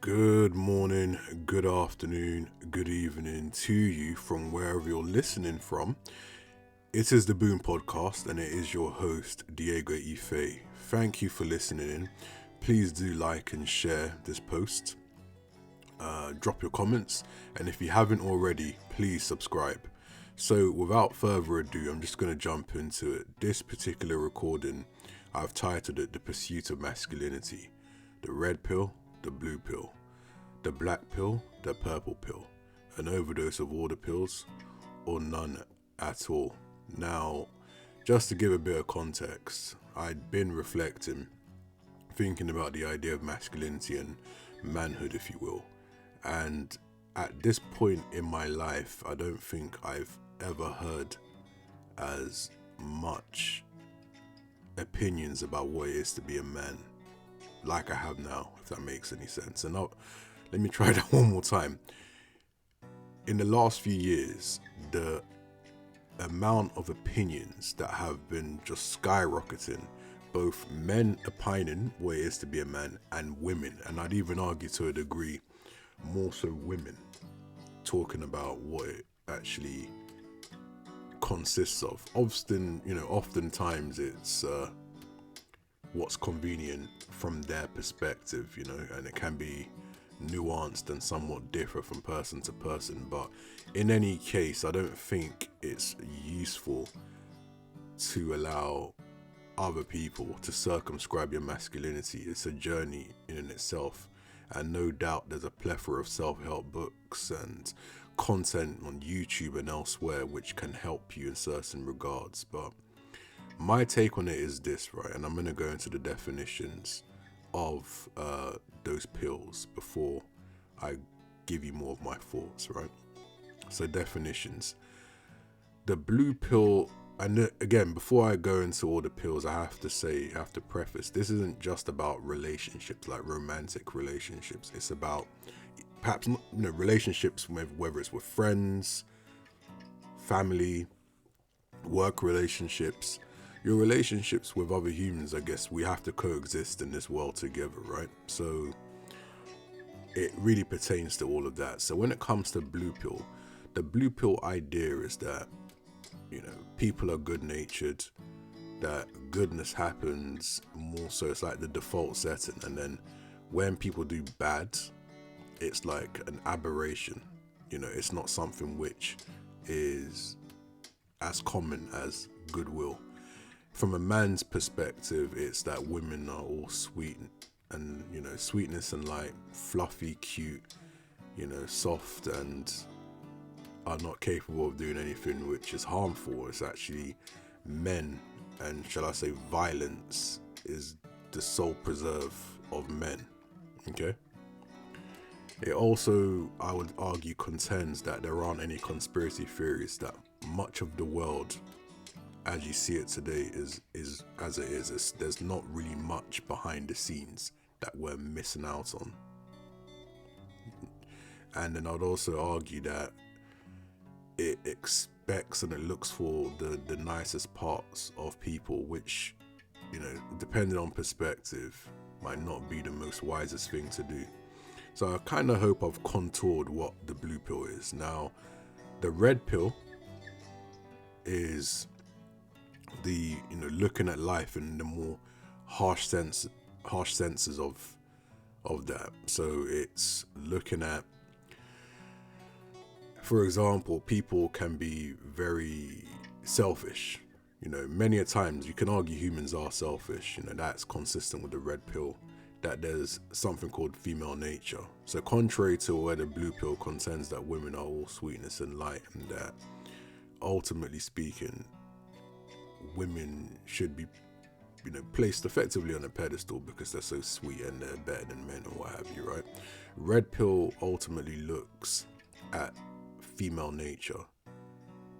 Good morning, good afternoon, good evening to you from wherever you're listening from. It is the Boom Podcast and it is your host, Diego Ife. Thank you for listening in. Please do like and share this post. Drop your comments, and if you haven't already, please subscribe. So without further ado, I'm just going to jump into it. This particular recording, I've titled it The Pursuit of Masculinity. The red pill, the blue pill, the black pill, the purple pill, an overdose of all the pills, or none at all. Now, just to give a bit of context, I'd been reflecting, thinking about the idea of masculinity and manhood, if you will. And at this point in my life, I don't think I've ever heard as much opinions about what it is to be a man like I have now, if that makes any sense. And let me try that one more time. In the last few years, the amount of opinions that have been just skyrocketing, both men opining what it is to be a man and women, and I'd even argue to a degree more so women talking about what it actually consists of. Oftentimes it's what's convenient from their perspective, and it can be nuanced and somewhat differ from person to person. But in any case, I don't think it's useful to allow other people to circumscribe your masculinity. It's a journey in itself, and no doubt there's a plethora of self-help books and content on YouTube and elsewhere which can help you in certain regards. But my take on it is this, right? And I'm going to go into the definitions of those pills before I give you more of my thoughts, right? So definitions. The blue pill, and again, before I go into all the pills, I have to preface, this isn't just about relationships, like romantic relationships. It's about perhaps relationships with, whether it's with friends, family, work relationships, your relationships with other humans. I guess we have to coexist in this world together, right? So it really pertains to all of that. So when it comes to blue pill, the blue pill idea is that people are good natured, that goodness happens more so, it's like the default setting, and then when people do bad, it's like an aberration. It's not something which is as common as goodwill. From a man's perspective, it's that women are all sweet and sweetness and light, fluffy, cute, soft, and are not capable of doing anything which is harmful. It's actually men, and shall I say violence is the sole preserve of men. Okay. It also, I would argue, contends that there aren't any conspiracy theories, that much of the world as you see it today is as it is. There's not really much behind the scenes that we're missing out on. And then I'd also argue that it expects and it looks for the nicest parts of people, which, depending on perspective, might not be the most wisest thing to do. So I kind of hope I've contoured what the blue pill is. Now, the red pill is the looking at life in the more harsh senses of that. So it's looking at, for example, people can be very selfish. Many a times you can argue humans are selfish. That's consistent with the red pill, that there's something called female nature. So contrary to where the blue pill contends that women are all sweetness and light, and that ultimately speaking, women should be placed effectively on a pedestal because they're so sweet and they're better than men or what have you, right? Red pill ultimately looks at female nature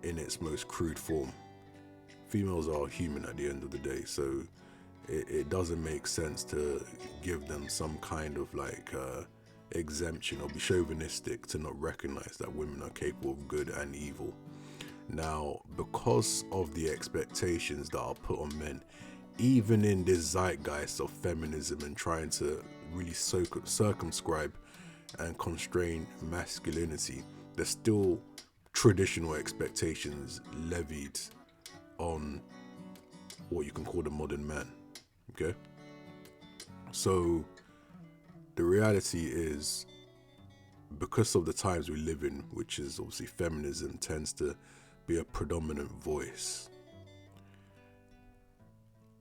in its most crude form. Females are human at the end of the day, so it doesn't make sense to give them some kind of exemption or be chauvinistic to not recognize that women are capable of good and evil. Now, because of the expectations that are put on men, even in this zeitgeist of feminism and trying to really circumscribe and constrained masculinity, there's still traditional expectations levied on what you can call the modern man. Okay? So the reality is, because of the times we live in, which is obviously feminism tends to be a predominant voice,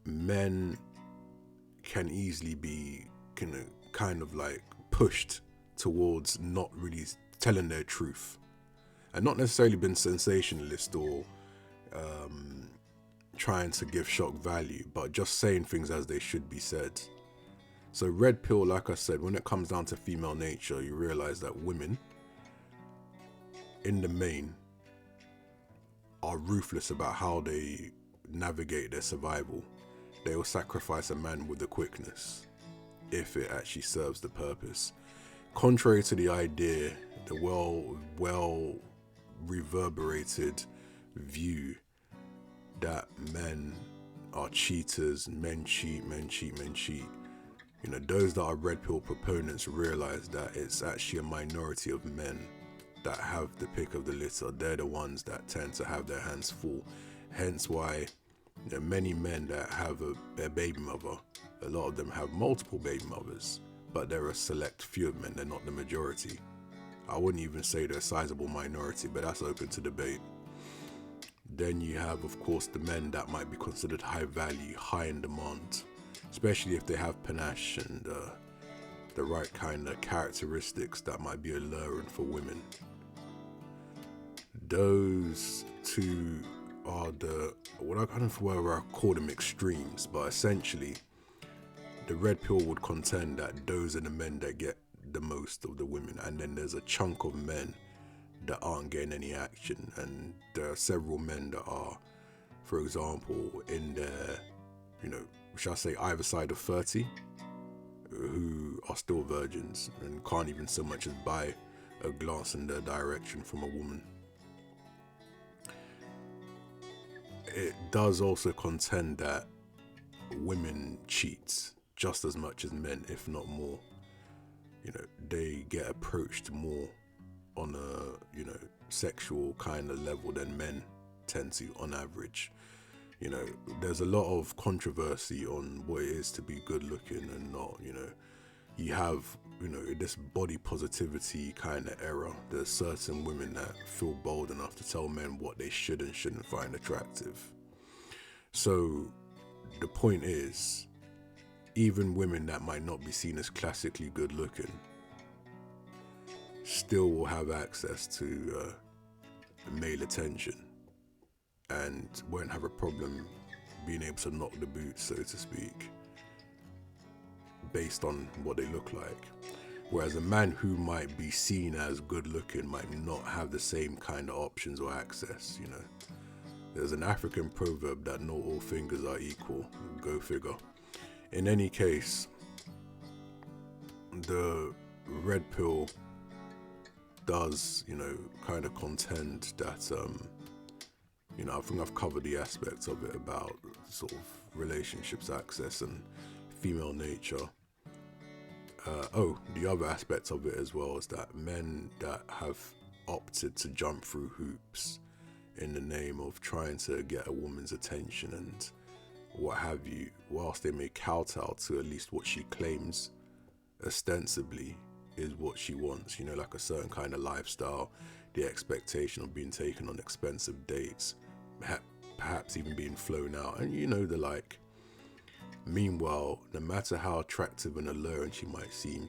men can easily be kind of like pushed towards not really telling their truth, and not necessarily being sensationalist or trying to give shock value, but just saying things as they should be said. So red pill, like I said, when it comes down to female nature, you realize that women, in the main, are ruthless about how they navigate their survival. They will sacrifice a man with the quickness if it actually serves the purpose. Contrary to the idea, the well reverberated view that men are cheaters, men cheat. You know, those that are red pill proponents realize that it's actually a minority of men that have the pick of the litter. They're the ones that tend to have their hands full. Hence why there are many men that have a baby mother. A lot of them have multiple baby mothers, but there are a select few of men. They're not the majority. I wouldn't even say they're a sizable minority, but that's open to debate. Then you have, of course, the men that might be considered high value, high in demand, especially if they have panache and the right kind of characteristics that might be alluring for women. Those two are I don't know whether I call them extremes, but essentially the red pill would contend that those are the men that get the most of the women, and then there's a chunk of men that aren't getting any action, and there are several men that are, for example, in their, shall I say, either side of 30, who are still virgins and can't even so much as buy a glance in their direction from a woman. It does also contend that women cheat just as much as men, if not more. They get approached more on a, sexual kind of level than men tend to on average. There's a lot of controversy on what it is to be good looking and not. You have, this body positivity kind of era. There's certain women that feel bold enough to tell men what they should and shouldn't find attractive. So the point is, even women that might not be seen as classically good looking still will have access to male attention and won't have a problem being able to knock the boots, so to speak, based on what they look like. Whereas a man who might be seen as good looking might not have the same kind of options or access. There's an African proverb that not all fingers are equal. Go figure. In any case, the red pill does, kind of contend that, I think I've covered the aspects of it about sort of relationships, access, and female nature. The other aspect of it as well is that men that have opted to jump through hoops in the name of trying to get a woman's attention and what have you, whilst they may kowtow to at least what she claims ostensibly is what she wants, like a certain kind of lifestyle, the expectation of being taken on expensive dates, perhaps even being flown out, and the like. Meanwhile, no matter how attractive and alluring she might seem,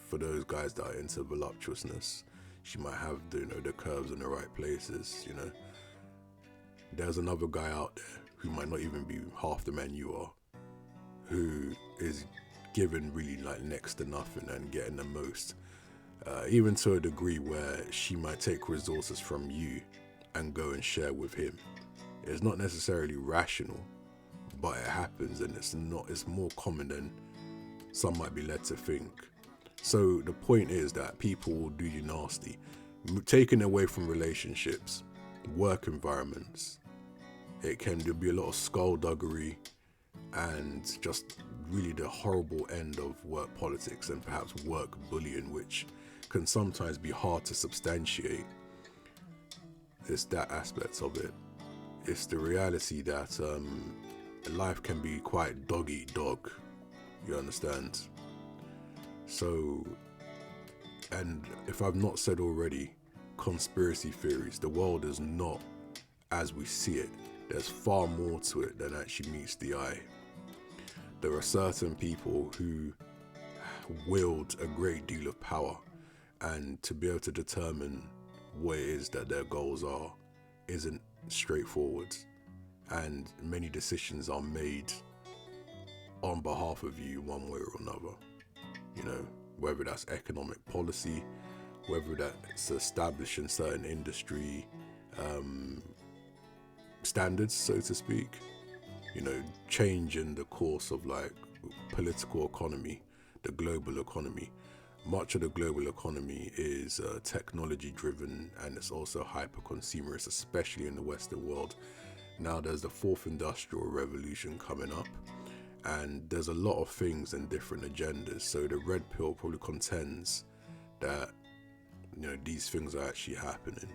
for those guys that are into voluptuousness, she might have the curves in the right places. There's another guy out there who might not even be half the man you are, who is given really like next to nothing and getting the most, even to a degree where she might take resources from you and go and share with him. It's not necessarily rational, but it happens, and it's more common than some might be led to think. So the point is that people will do you nasty, taken away from relationships, work environments. There'll be a lot of skullduggery and just really the horrible end of work politics and perhaps work bullying, which can sometimes be hard to substantiate. It's that aspect of it. It's the reality that life can be quite dog eat dog, you understand? So, and if I've not said already, conspiracy theories, the world is not as we see it. There's far more to it than actually meets the eye. There are certain people who wield a great deal of power, and to be able to determine what it is that their goals are isn't straightforward, and many decisions are made on behalf of you one way or another. You know, whether that's economic policy, whether that's establishing certain industry standards, so to speak, you know, changing the course of like political economy, the global economy. Much of the global economy is technology driven, and it's also hyper consumerist, especially in the Western world. Now there's the fourth industrial revolution coming up, and there's a lot of things and different agendas. So the red pill probably contends that, you know, these things are actually happening,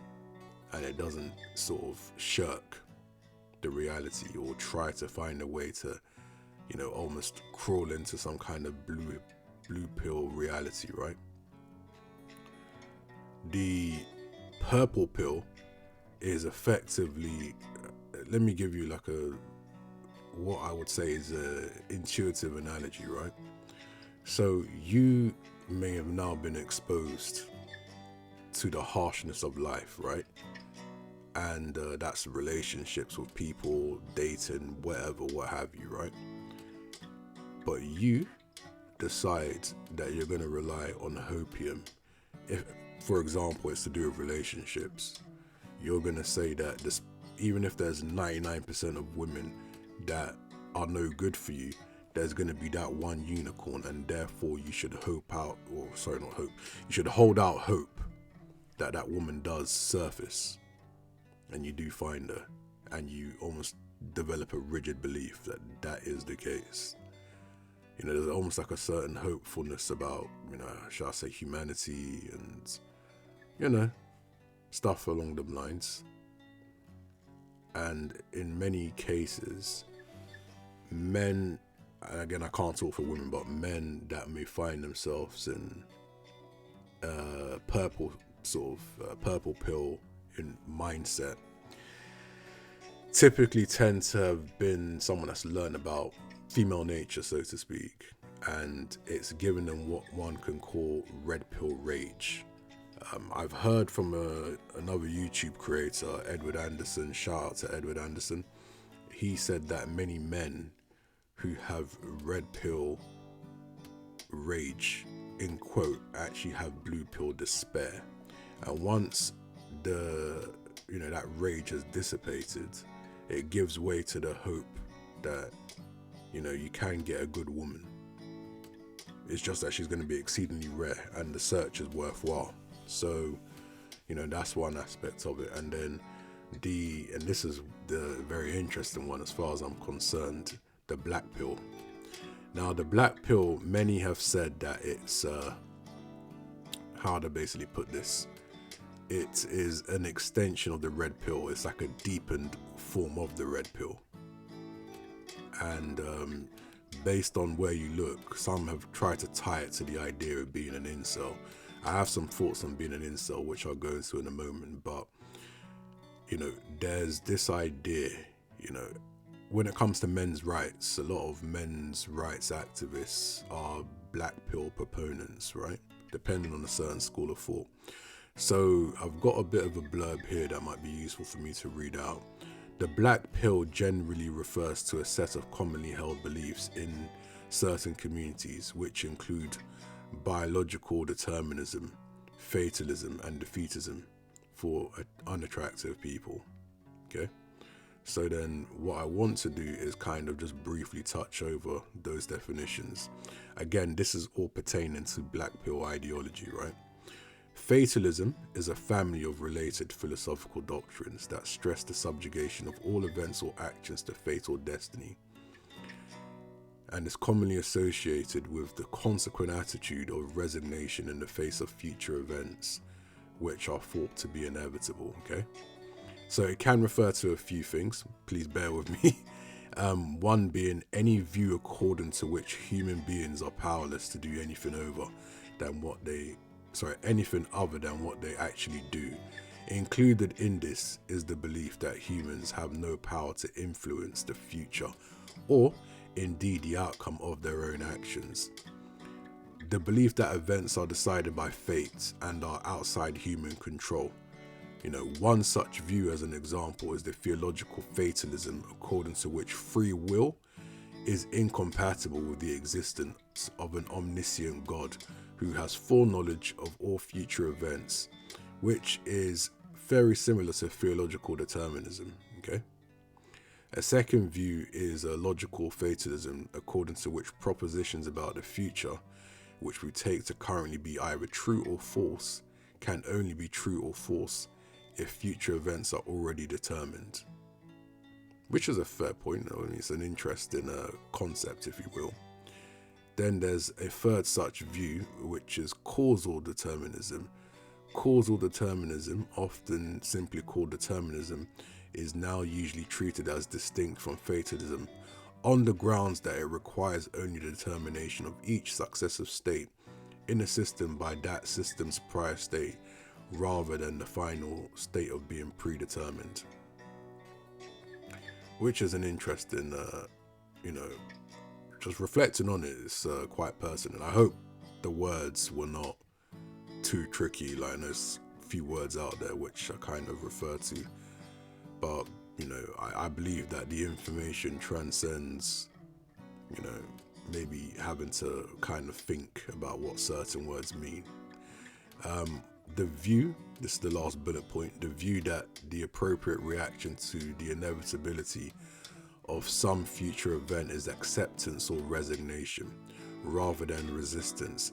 and it doesn't sort of shirk the reality or try to find a way to, you know, almost crawl into some kind of blue pill reality, right? The purple pill is effectively, let me give you like what I would say is a intuitive analogy, right? So you may have now been exposed to the harshness of life, right? And that's relationships with people, dating, whatever, what have you, right? But you decide that you're going to rely on hopium. If, for example, it's to do with relationships, you're going to say that this, even if there's 99% of women that are no good for you, there's going to be that one unicorn, and therefore you should you should hold out hope that that woman does surface, and you do find her, and you almost develop a rigid belief that that is the case. You know, there's almost like a certain hopefulness about, you know, shall I say, humanity and, you know, stuff along them lines. And in many cases, men, again, I can't talk for women, but men that may find themselves in purple pill in mindset typically tend to have been someone that's learned about female nature, so to speak, and it's given them what one can call red pill rage. I've heard from another YouTube creator, Edward Anderson, shout out to Edward Anderson. He said that many men who have red pill rage, in quote, actually have blue pill despair. And once that rage has dissipated, it gives way to the hope that, you know, you can get a good woman. It's just that she's going to be exceedingly rare, and the search is worthwhile. So, you know, that's one aspect of it. And then and this is the very interesting one as far as I'm concerned, the black pill. Now, the black pill, many have said that it's, how to basically put this, it is an extension of the red pill. It's like a deepened form of the red pill. And based on where you look, some have tried to tie it to the idea of being an incel. I have some thoughts on being an incel, which I'll go into in a moment, but, you know, there's this idea, you know, when it comes to men's rights, a lot of men's rights activists are black pill proponents, right? Depending on a certain school of thought. So I've got a bit of a blurb here that might be useful for me to read out. The black pill generally refers to a set of commonly held beliefs in certain communities, which include biological determinism, fatalism, and defeatism for unattractive people. Okay? So then what I want to do is kind of just briefly touch over those definitions. Again, this is all pertaining to black pill ideology, right? Fatalism is a family of related philosophical doctrines that stress the subjugation of all events or actions to fate or destiny. and is commonly associated with the consequent attitude of resignation in the face of future events which are thought to be inevitable. Okay, so it can refer to a few things, please bear with me. One being any view according to which human beings are powerless to do anything anything other than what they actually do. Included in this is the belief that humans have no power to influence the future or indeed the outcome of their own actions. The belief that events are decided by fate and are outside human control. One such view, as an example, is the theological fatalism, according to which free will is incompatible with the existence of an omniscient God who has foreknowledge of all future events, which is very similar to theological determinism. Okay. A second view is a logical fatalism, according to which propositions about the future, which we take to currently be either true or false, can only be true or false if future events are already determined. Which is a fair point, though. It's an interesting concept, if you will. Then there's a third such view, which is causal determinism. Causal determinism, often simply called determinism, is now usually treated as distinct from fatalism on the grounds that it requires only the determination of each successive state in a system by that system's prior state, rather than the final state of being predetermined. Which is an interesting, just reflecting on it, it's quite personal. I hope the words were not too tricky. Like, there's a few words out there which I kind of refer to, but I believe that the information transcends, maybe having to kind of think about what certain words mean. The view, this is the last bullet point, the view that the appropriate reaction to the inevitability of some future event is acceptance or resignation, rather than resistance.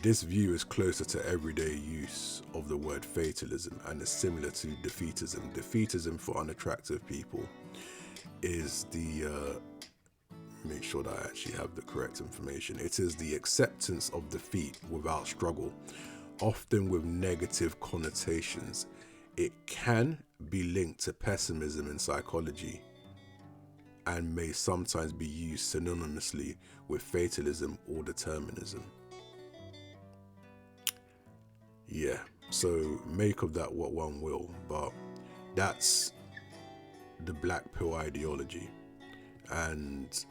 This view is closer to everyday use of the word fatalism and is similar to defeatism. Defeatism, for unattractive people, is the make sure that I actually have the correct information. It is the acceptance of defeat without struggle, often with negative connotations. It can be linked to pessimism in psychology and may sometimes be used synonymously with fatalism or determinism. Yeah, so make of that what one will, but that's the black pill ideology. And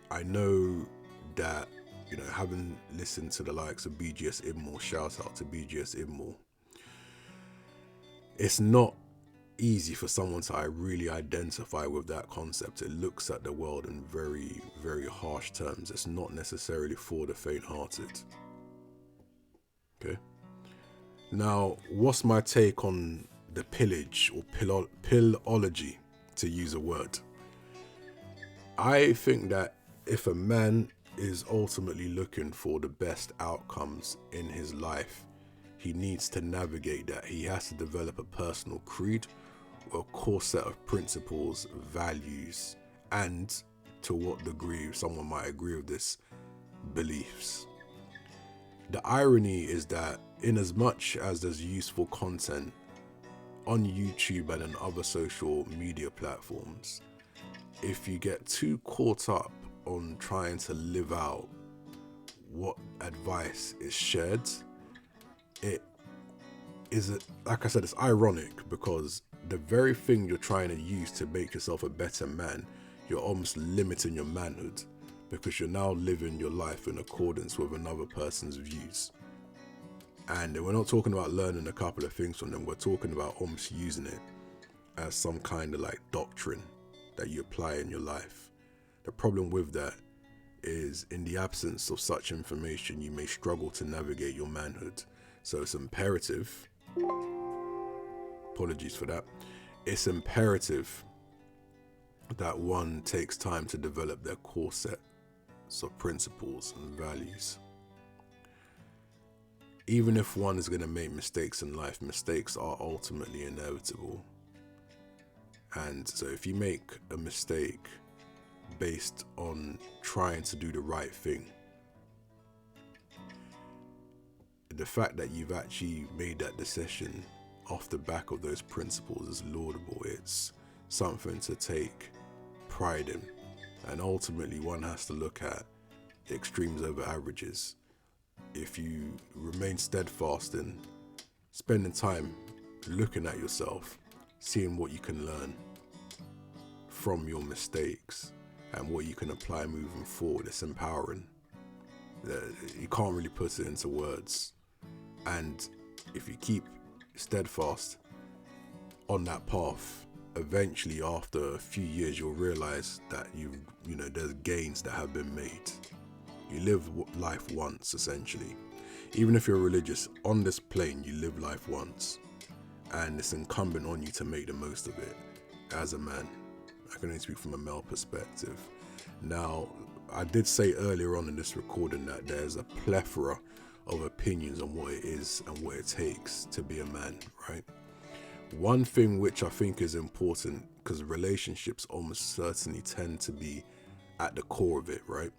I know that, having listened to the likes of BGS Immoral, shout out to BGS Immoral, it's not easy for someone to really identify with that concept. It looks at the world in very, very harsh terms. It's not necessarily for the faint-hearted. Okay. Now, what's my take on the pillage or pillology, to use a word? I think that if a man is ultimately looking for the best outcomes in his life, he needs to navigate that. He has to develop a personal creed or a core set of principles, values, and, to what degree someone might agree with this, beliefs. The irony is that in as much as there's useful content on YouTube and on other social media platforms, if you get too caught up on trying to live out what advice is shared, it is, like I said, it's ironic, because the very thing you're trying to use to make yourself a better man, you're almost limiting your manhood, because you're now living your life in accordance with another person's views. And we're not talking about learning a couple of things from them, we're talking about almost using it as some kind of like doctrine that you apply in your life. The problem with that is, in the absence of such information, you may struggle to navigate your manhood. So it's imperative, apologies for that, it's imperative that one takes time to develop their core sets of principles and values. Even if one is going to make mistakes in life, mistakes are ultimately inevitable. And so if you make a mistake, based on trying to do the right thing. The fact that you've actually made that decision off the back of those principles is laudable. It's something to take pride in. And ultimately, one has to look at extremes over averages. If you remain steadfast in spending time looking at yourself, seeing what you can learn from your mistakes and what you can apply moving forward, it's empowering. You can't really put it into words. And if you keep steadfast on that path, eventually after a few years you'll realize that there's gains that have been made. You live life once, essentially. Even if you're religious, on this plane you live life once, and it's incumbent on you to make the most of it as a man. I can only speak from a male perspective. Now, I did say earlier on in this recording that there's a plethora of opinions on what it is and what it takes to be a man, right? One thing which I think is important, because relationships almost certainly tend to be at the core of it, right?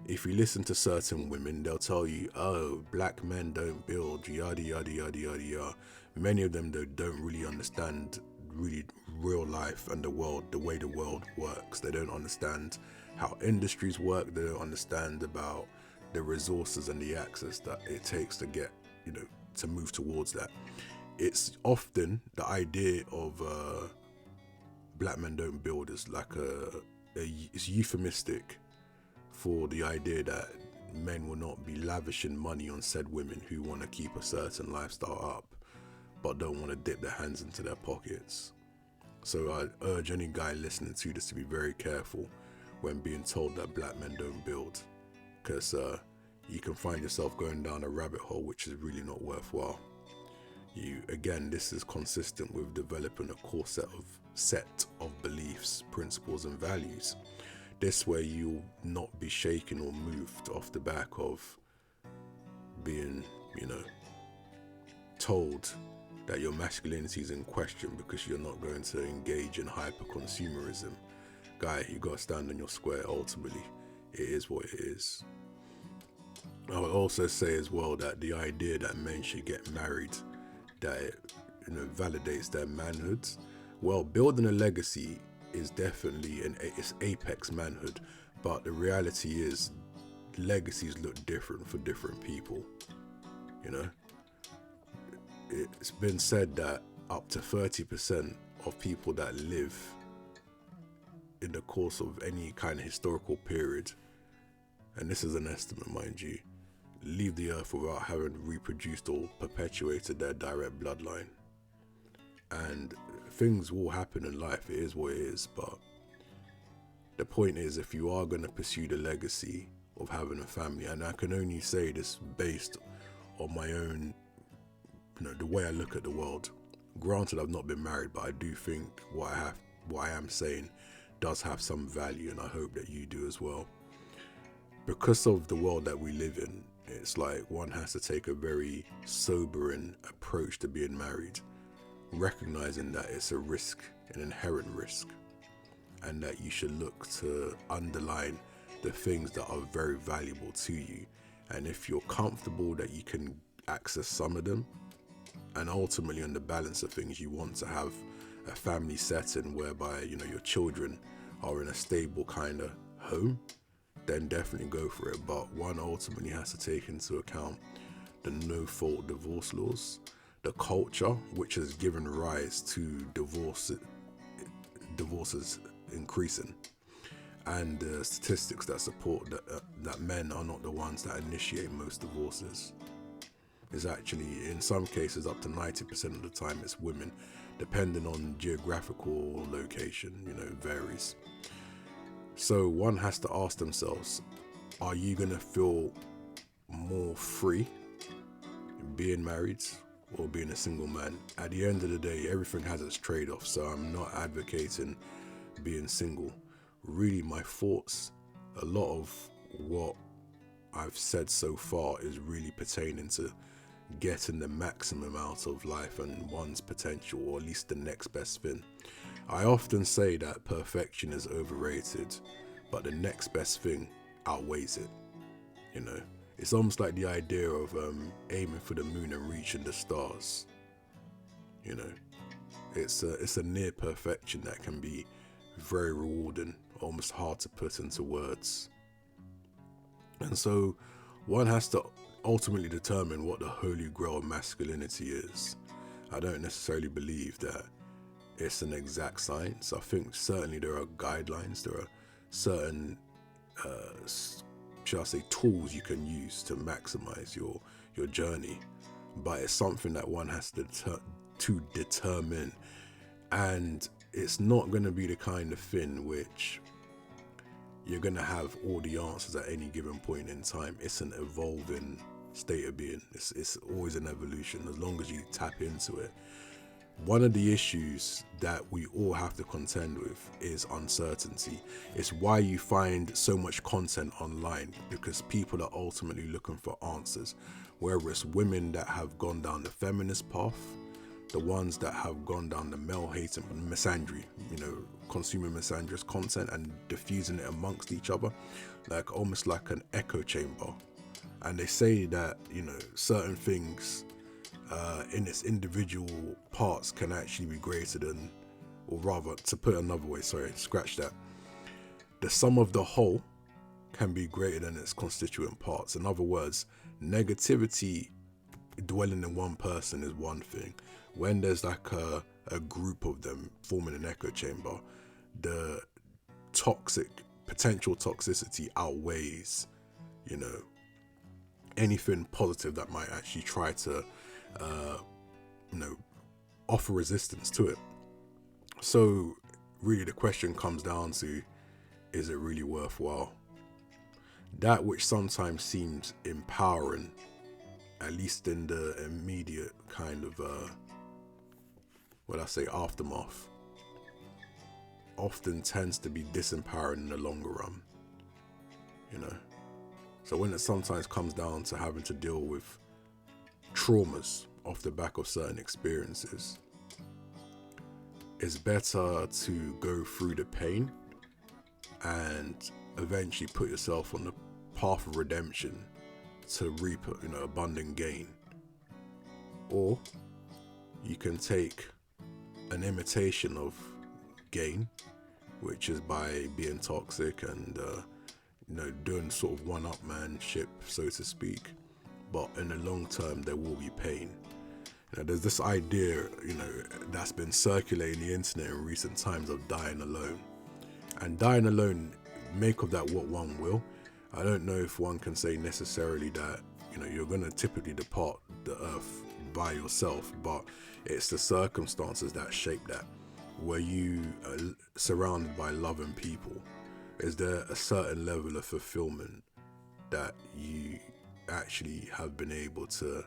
If you listen to certain women, they'll tell you, oh, black men don't build, yada, yada, yada, yada, yada. Many of them, though, don't really understand really real life and the world, the way the world works. They don't understand how industries work. They don't understand about the resources and the access that it takes to get, to move towards that. It's often the idea of black men don't build is like it's euphemistic for the idea that men will not be lavishing money on said women who want to keep a certain lifestyle up but don't want to dip their hands into their pockets. So I urge any guy listening to this to be very careful when being told that black men don't build, because you can find yourself going down a rabbit hole which is really not worthwhile. This is consistent with developing a core set of beliefs, principles and values. This way you'll not be shaken or moved off the back of being, told that your masculinity is in question because you're not going to engage in hyper-consumerism. Guy, you got to stand on your square. Ultimately, it is what it is. I would also say as well that the idea that men should get married, that it validates their manhood. Well, building a legacy is definitely it's apex manhood, but the reality is legacies look different for different people. It's been said that up to 30% of people that live in the course of any kind of historical period, and this is an estimate mind you, leave the earth without having reproduced or perpetuated their direct bloodline. And things will happen in life, it is what it is, but the point is, if you are going to pursue the legacy of having a family, and I can only say this based on my own, the way I look at the world. Granted, I've not been married, but I do think what I am saying does have some value, and I hope that you do as well. Because of the world that we live in, it's like one has to take a very sobering approach to being married, recognizing that it's a risk, an inherent risk, and that you should look to underline the things that are very valuable to you. And if you're comfortable that you can access some of them, and ultimately on the balance of things, you want to have a family setting whereby your children are in a stable kind of home, then definitely go for it. But one ultimately has to take into account the no-fault divorce laws, the culture which has given rise to divorces increasing, and the statistics that support that men are not the ones that initiate most divorces. Is actually, in some cases, up to 90% of the time it's women, depending on geographical location, varies. So one has to ask themselves, are you going to feel more free being married or being a single man? At the end of the day, everything has its trade-offs, so I'm not advocating being single. Really, my thoughts, a lot of what I've said so far is really pertaining to getting the maximum out of life and one's potential, or at least the next best thing. I often say that perfection is overrated, but the next best thing outweighs it. You know, it's almost like the idea of aiming for the moon and reaching the stars. You know, it's a near perfection that can be very rewarding, almost hard to put into words. And so one has to ultimately determine what the holy grail of masculinity is. I don't necessarily believe that it's an exact science. I think certainly there are guidelines, there are certain, shall I say, tools you can use to maximize your journey. But it's something that one has to determine. And it's not going to be the kind of thing which you're going to have all the answers at any given point in time. It's an evolving state of being. It's always an evolution as long as you tap into it. One of the issues that we all have to contend with is uncertainty. It's why you find so much content online, because people are ultimately looking for answers. Whether it's women that have gone down the feminist path, the ones that have gone down the male hate and misandry, consuming misandrous content and diffusing it amongst each other, like almost like an echo chamber. And they say that, certain things in its individual parts can actually be greater than, or rather, to put it another way, scratch that. The sum of the whole can be greater than its constituent parts. In other words, negativity dwelling in one person is one thing. When there's like a group of them forming an echo chamber, the potential toxicity outweighs, anything positive that might actually try to, offer resistance to it. So really the question comes down to, is it really worthwhile? That which sometimes seems empowering, at least in the immediate kind of, aftermath, often tends to be disempowering in the longer run, So when it sometimes comes down to having to deal with traumas off the back of certain experiences, it's better to go through the pain and eventually put yourself on the path of redemption to reap, abundant gain. Or you can take an imitation of gain, which is by being toxic and, doing sort of one-upmanship, so to speak. But in the long term, there will be pain. There's this idea, that's been circulating the internet in recent times of dying alone. And dying alone, make of that what one will. I don't know if one can say necessarily that, you're going to typically depart the earth by yourself, but it's the circumstances that shape that. Were you surrounded by loving people? Is there a certain level of fulfillment that you actually have been able to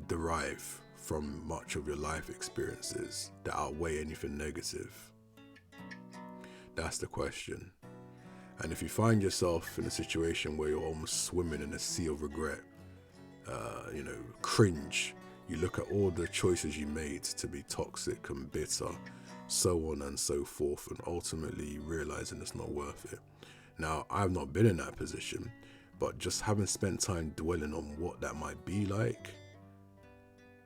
derive from much of your life experiences that outweigh anything negative? That's the question. And if you find yourself in a situation where you're almost swimming in a sea of regret, cringe, you look at all the choices you made to be toxic and bitter, so on and so forth, and ultimately realizing it's not worth it. Now, I've not been in that position, but just having spent time dwelling on what that might be like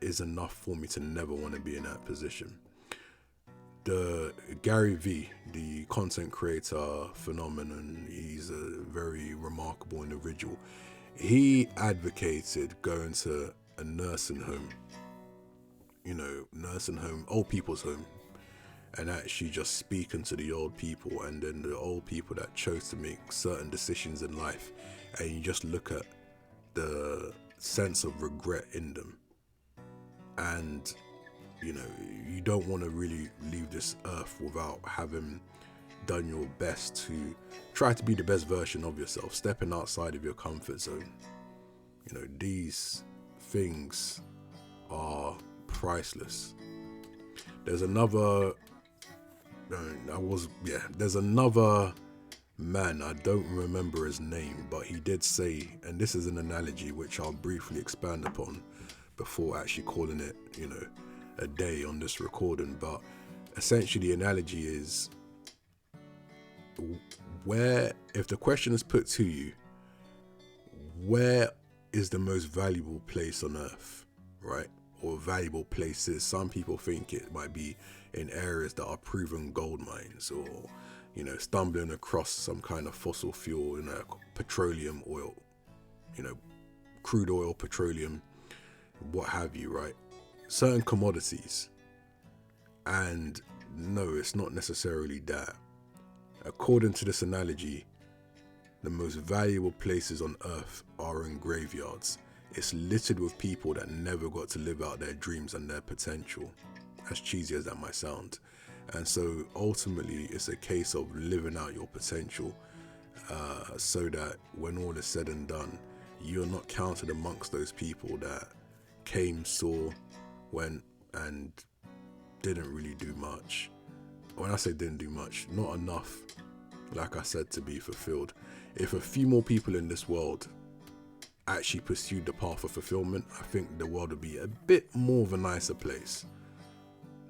is enough for me to never want to be in that position. The Gary V, the content creator phenomenon, he's a very remarkable individual. He advocated going to a nursing home, old people's home, and actually just speaking to the old people, and then the old people that chose to make certain decisions in life, and you just look at the sense of regret in them, and you don't want to really leave this earth without having done your best to try to be the best version of yourself, stepping outside of your comfort zone. These things are priceless. There's another man, I don't remember his name, but he did say, and this is an analogy which I'll briefly expand upon before actually calling it, a day on this recording, but essentially the analogy is, if the question is put to you, where is the most valuable place on earth, right? Or valuable places. Some people think it might be in areas that are proven gold mines, or, you know, stumbling across some kind of fossil fuel, petroleum oil, crude oil, petroleum, what have you, right? Certain commodities. And no, it's not necessarily that. According to this analogy, the most valuable places on earth are in graveyards. It's littered with people that never got to live out their dreams and their potential, as cheesy as that might sound. And so ultimately, it's a case of living out your potential, so that when all is said and done, you're not counted amongst those people that came, saw, went, and didn't really do much. When I say didn't do much, not enough, like I said, to be fulfilled. If a few more people in this world actually pursued the path of fulfillment, I think the world would be a bit more of a nicer place.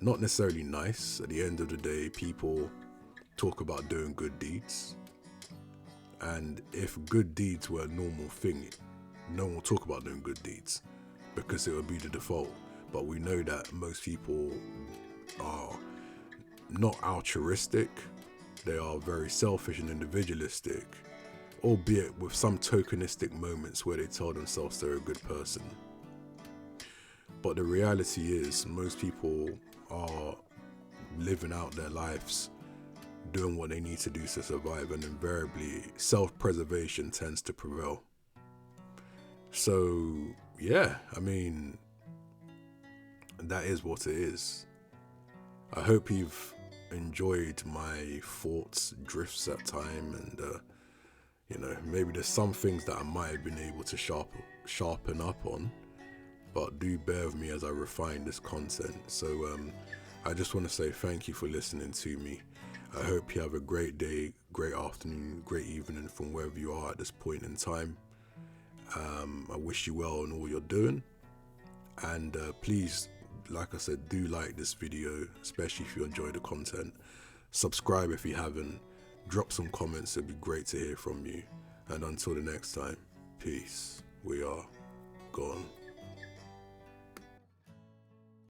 Not necessarily nice. At the end of the day, people talk about doing good deeds. And if good deeds were a normal thing, no one will talk about doing good deeds, because it would be the default. But we know that most people are not altruistic. They are very selfish and individualistic, albeit with some tokenistic moments where they tell themselves they're a good person. But the reality is, most people are living out their lives, doing what they need to do to survive, and invariably self-preservation tends to prevail. So yeah, I mean, that is what it is. I hope you've enjoyed my thoughts, drifts at time, and maybe there's some things that I might have been able to sharpen up on, but do bear with me as I refine this content. So I just want to say thank you for listening to me. I hope you have a great day, great afternoon, great evening from wherever you are at this point in time. I wish you well in all you're doing, and please, like I said, do like this video, especially if you enjoy the content. Subscribe if you haven't. Drop some comments, it'd be great to hear from you. And until the next time, peace. We are gone.